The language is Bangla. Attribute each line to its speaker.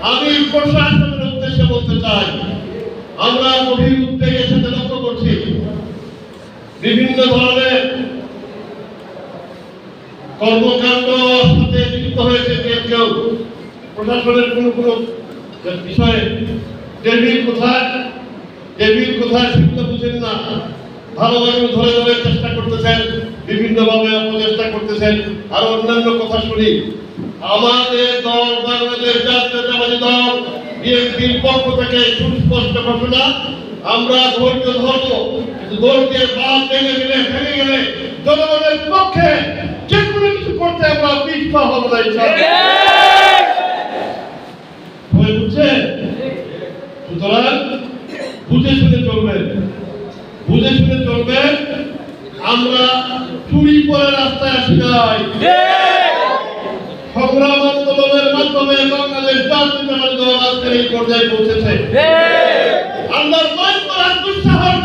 Speaker 1: আমি প্রশাসনের উদ্দেশ্যে বলতে চাই, আমরা গভীর উদ্বেগের সাথে লক্ষ্য করছি বিভিন্ন ধরনের কর্মকাণ্ড সাথে যুক্ত হয়েছে কেউ কেউ। প্রশাসনের কোনো বিষয়ে টেবিল কোথায় সেগুলো বুঝেন না, ভালোভাবে ধরে ধরে চেষ্টা করতেছেন, বিভিন্নভাবে অপচেষ্টা করতেছেন। আর অন্যান্য কথা শুনি, আমাদের দল বাংলাদেশ জাতীয়তাবাদী দল বিএনপির পক্ষ থেকে সুস্পষ্ট ঘোষণা, আমরা ধৈর্য ধরবো, দলকে বাদ ভেঙে গেলে জনগণের পক্ষে যে কোনো কিছু করতে আমরা পিছপা হব না। সুতরাং বুঝে শুনে চলবেন। আমরা চুরি করে রাস্তায় আসি নাই, সংগ্রাম আন্দোলনের মাধ্যমে বাংলাদেশ জাতীয়তাবাদী দল আজকের এই পর্যায়ে পৌঁছেছে। আমরা দুঃসাহস